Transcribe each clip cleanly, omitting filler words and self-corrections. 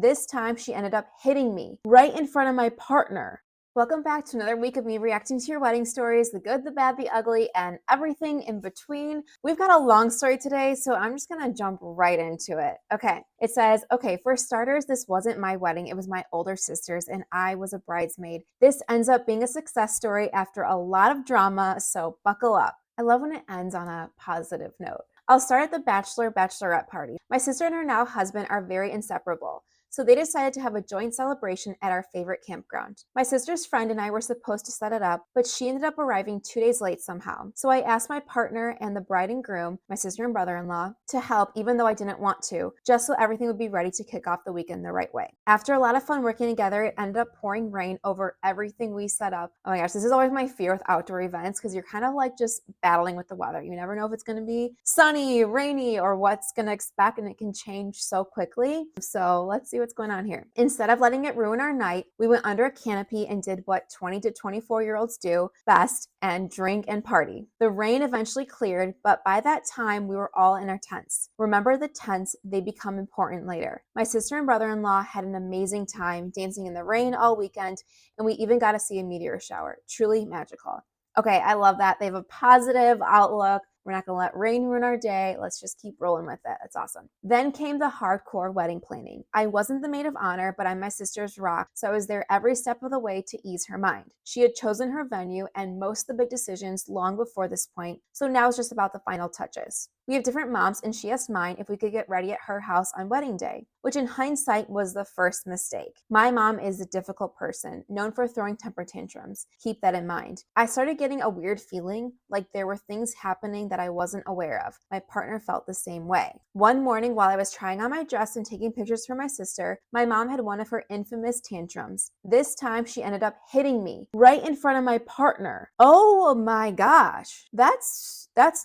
This time she ended up hitting me right in front of my partner. Welcome back to another week of me reacting to your wedding stories, the good, the bad, the ugly, and everything in between. We've got a long story today, so I'm just gonna jump right into it. Okay, it says, for starters, this wasn't my wedding. It was my older sister's, and I was a bridesmaid. This ends up being a success story after a lot of drama, so buckle up. I love when it ends on a positive note. I'll start at the bachelorette party. My sister and her now husband are very inseparable, so they decided to have a joint celebration at our favorite campground. My sister's friend and I were supposed to set it up, but she ended up arriving 2 days late somehow. So I asked my partner and the bride and groom, my sister and brother-in-law, to help even though I didn't want to, just so everything would be ready to kick off the weekend the right way. After a lot of fun working together, it ended up pouring rain over everything we set up. Oh my gosh, this is always my fear with outdoor events because you're kind of like just battling with the weather. You never know if it's going to be sunny, rainy, or what's going to expect, and it can change so quickly. So let's see what's going on here. Instead of letting it ruin our night, we went under a canopy and did what 20 to 24-year-olds do best and drink and party. The rain eventually cleared, but by that time we were all in our tents. Remember the tents, they become important later. My sister and brother-in-law had an amazing time dancing in the rain all weekend, and we even got to see a meteor shower. Truly magical. Okay, I love that. They have a positive outlook. We're not going to let rain ruin our day. Let's just keep rolling with it. That's awesome. Then came the hardcore wedding planning. I wasn't the maid of honor, but I'm my sister's rock, so I was there every step of the way to ease her mind. She had chosen her venue and most of the big decisions long before this point, so now it's just about the final touches. We have different moms, and she asked mine if we could get ready at her house on wedding day, which in hindsight was the first mistake. My mom is a difficult person, known for throwing temper tantrums. Keep that in mind. I started getting a weird feeling like there were things happening that I wasn't aware of. My partner felt the same way. One morning while I was trying on my dress and taking pictures for my sister, my mom had one of her infamous tantrums. This time she ended up hitting me right in front of my partner. Oh my gosh. That's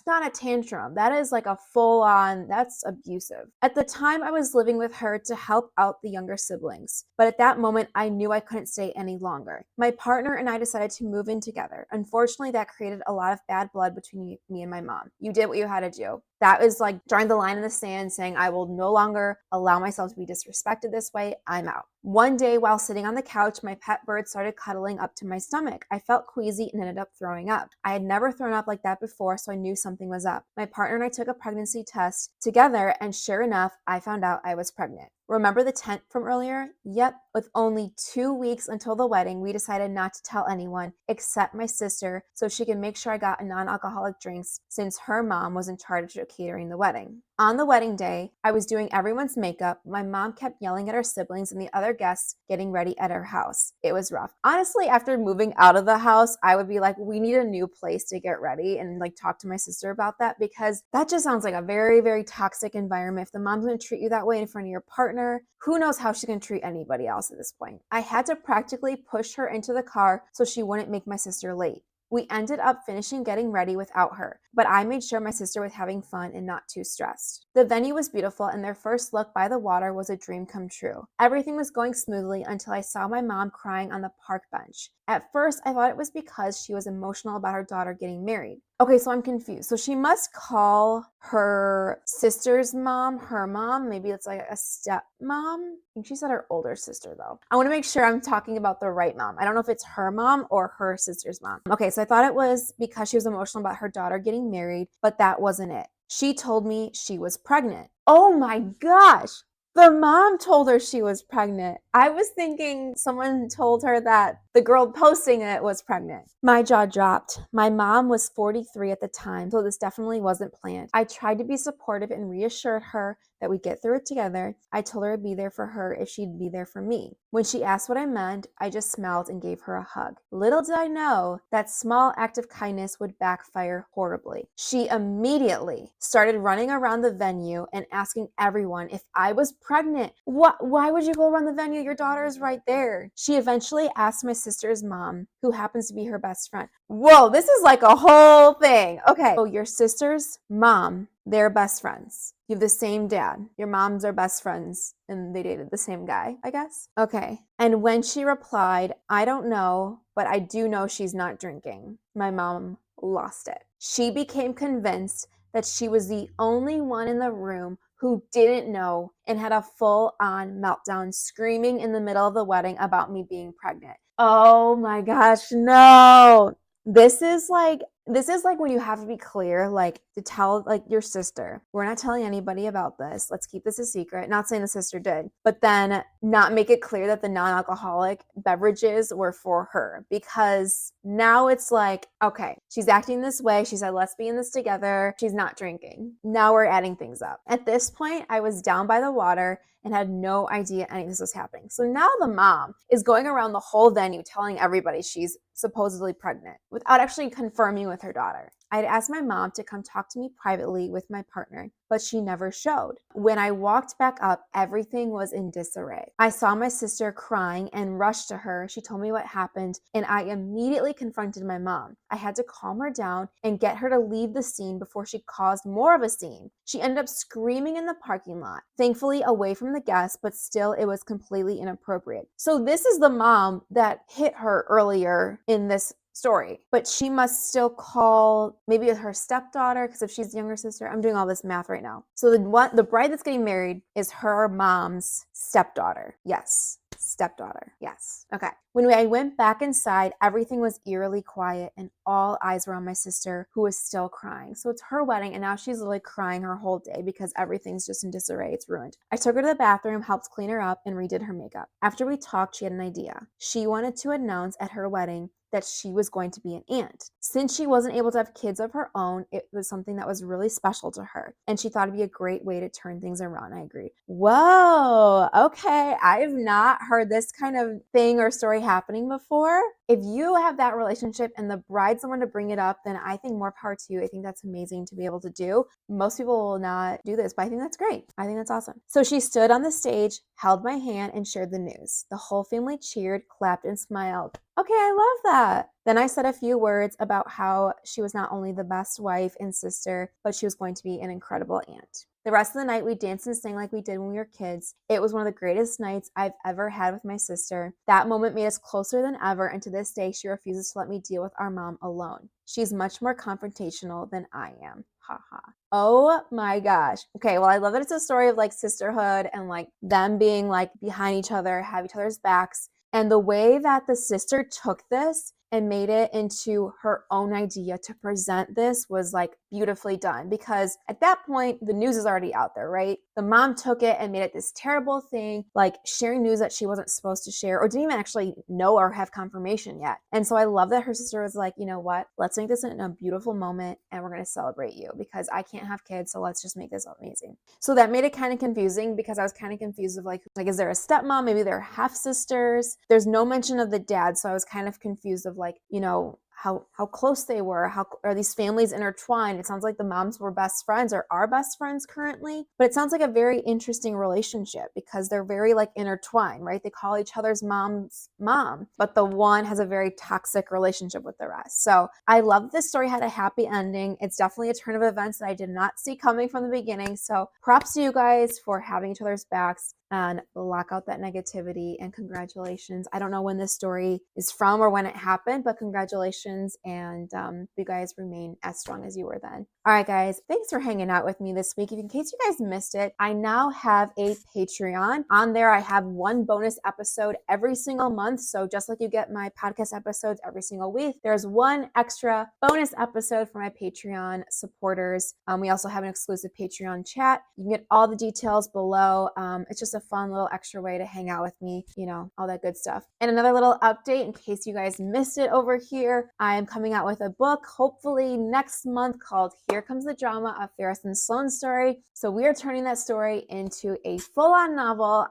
not a tantrum. That is like a full-on, that's abusive. At the time, I was living with her to help out the younger siblings, but at that moment, I knew I couldn't stay any longer. My partner and I decided to move in together. Unfortunately, that created a lot of bad blood between me and my mom. You did what you had to do. That was like drawing the line in the sand, saying, I will no longer allow myself to be disrespected this way. I'm out. One day, while sitting on the couch, my pet bird started cuddling up to my stomach. I felt queasy and ended up throwing up. I had never thrown up like that before, so I knew something was up. My partner and I took a pregnancy test together, and sure enough, I found out I was pregnant. Remember the tent from earlier? Yep, with only 2 weeks until the wedding, we decided not to tell anyone except my sister so she could make sure I got non-alcoholic drinks since her mom was in charge of catering the wedding. On the wedding day, I was doing everyone's makeup. My mom kept yelling at our siblings and the other guests getting ready at our house. It was rough. Honestly, after moving out of the house, I would be like, we need a new place to get ready, and like talk to my sister about that, because that just sounds like a very, very toxic environment. If the mom's going to treat you that way in front of your partner, who knows how she can treat anybody else at this point. I had to practically push her into the car so she wouldn't make my sister late. We ended up finishing getting ready without her, but I made sure my sister was having fun and not too stressed. The venue was beautiful, and their first look by the water was a dream come true. Everything was going smoothly until I saw my mom crying on the park bench. At first, I thought it was because she was emotional about her daughter getting married. Okay, so I'm confused. So she must call her sister's mom her mom. Maybe it's like a stepmom. I think she said her older sister, though. I want to make sure I'm talking about the right mom. I don't know if it's her mom or her sister's mom. Okay, so I thought it was because she was emotional about her daughter getting married, but that wasn't it. She told me she was pregnant. Oh my gosh. The mom told her she was pregnant. I was thinking someone told her that the girl posting it was pregnant. My jaw dropped. My mom was 43 at the time, so this definitely wasn't planned. I tried to be supportive and reassured her that we'd get through it together. I told her I'd be there for her if she'd be there for me. When she asked what I meant, I just smiled and gave her a hug. Little did I know that small act of kindness would backfire horribly. She immediately started running around the venue and asking everyone if I was pregnant. Why would you go around the venue? Your daughter is right there. She eventually asked my sister's mom, who happens to be her best friend. Whoa, this is like a whole thing. Okay, so your sister's mom, they're best friends. You have the same dad. Your moms are best friends, and they dated the same guy, I guess. Okay. And when she replied, I don't know, but I do know she's not drinking, my mom lost it. She became convinced that she was the only one in the room who didn't know and had a full-on meltdown screaming in the middle of the wedding about me being pregnant. Oh my gosh, no. This is like when you have to be clear, like to tell like your sister, we're not telling anybody about this. Let's keep this a secret. Not saying the sister did, but then not make it clear that the non-alcoholic beverages were for her, because now it's like, okay, she's acting this way. She said, let's be in this together. She's not drinking. Now we're adding things up. At this point, I was down by the water and had no idea any of this was happening. So now the mom is going around the whole venue telling everybody she's supposedly pregnant without actually confirming with her daughter. I had asked my mom to come talk to me privately with my partner, but she never showed. When I walked back up, everything was in disarray. I saw my sister crying and rushed to her. She told me what happened, and I immediately confronted my mom. I had to calm her down and get her to leave the scene before she caused more of a scene. She ended up screaming in the parking lot, thankfully away from the guests, but still it was completely inappropriate. So this is the mom that hit her earlier in this story, but she must still call maybe her stepdaughter, because if she's the younger sister, I'm doing all this math right now. So the bride that's getting married is her mom's stepdaughter. Yes. Stepdaughter. Yes. Okay. When I went back inside, everything was eerily quiet and all eyes were on my sister, who was still crying. So it's her wedding and now she's literally crying her whole day because everything's just in disarray. It's ruined. I took her to the bathroom, helped clean her up, and redid her makeup. After we talked, she had an idea. She wanted to announce at her wedding that she was going to be an aunt. Since she wasn't able to have kids of her own, it was something that was really special to her, and she thought it'd be a great way to turn things around. I agreed. Whoa, okay. I've not heard this kind of thing or story happening before. If you have that relationship and the bride's someone to bring it up, then I think more power to you. I think that's amazing to be able to do. Most people will not do this, but I think that's great. I think that's awesome. So she stood on the stage, held my hand, and shared the news. The whole family cheered, clapped, and smiled. Okay, I love that. Then I said a few words about how she was not only the best wife and sister, but she was going to be an incredible aunt. The rest of the night, we danced and sang like we did when we were kids. It was one of the greatest nights I've ever had with my sister. That moment made us closer than ever, and to this day, she refuses to let me deal with our mom alone. She's much more confrontational than I am. Ha ha. Oh my gosh. Okay, well, I love that it's a story of like sisterhood and like them being like behind each other, have each other's backs. And the way that the sister took this and made it into her own idea to present this was like beautifully done, because at that point the news is already out there, right? The mom took it and made it this terrible thing, like sharing news that she wasn't supposed to share or didn't even actually know or have confirmation yet. And so I love that her sister was like, you know what, let's make this in a beautiful moment and we're going to celebrate you, because I can't have kids, so let's just make this amazing. So that made it kind of confusing, because I was kind of confused of like is there a stepmom? Maybe they're half sisters. There's no mention of the dad, so I was kind of confused of like, you know, how close they were. How are these families intertwined? It sounds like the moms were best friends or are best friends currently, but it sounds like a very interesting relationship because they're very like intertwined, right? They call each other's mom's mom, but the one has a very toxic relationship with the rest. So I love this story had a happy ending. It's definitely a turn of events that I did not see coming from the beginning. So props to you guys for having each other's backs and block out that negativity, and congratulations. I don't know when this story is from or when it happened, but congratulations, and you guys remain as strong as you were then. All right, guys, thanks for hanging out with me this week. In case you guys missed it, I now have a Patreon. On there, I have one bonus episode every single month. So just like you get my podcast episodes every single week, there's one extra bonus episode for my Patreon supporters. We also have an exclusive Patreon chat. You can get all the details below. It's just a fun little extra way to hang out with me, you know, all that good stuff. And another little update in case you guys missed it over here, I am coming out with a book hopefully next month called Here Comes the Drama, a Ferris and Sloan story. So we are turning that story into a full-on novel.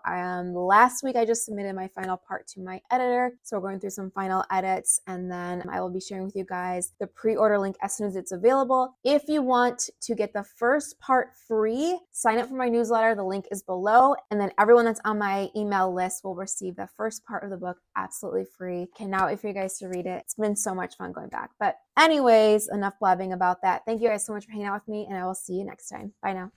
Last week I just submitted my final part to my editor, so we're going through some final edits, and then I will be sharing with you guys the pre-order link as soon as it's available. If you want to get the first part free, sign up for my newsletter. The link is below, and then everyone that's on my email list will receive the first part of the book absolutely free. Cannot wait for you guys to read it. It's been so much fun going back. But anyways, enough blabbing about that. Thank you guys so much for hanging out with me, and I will see you next time. Bye now.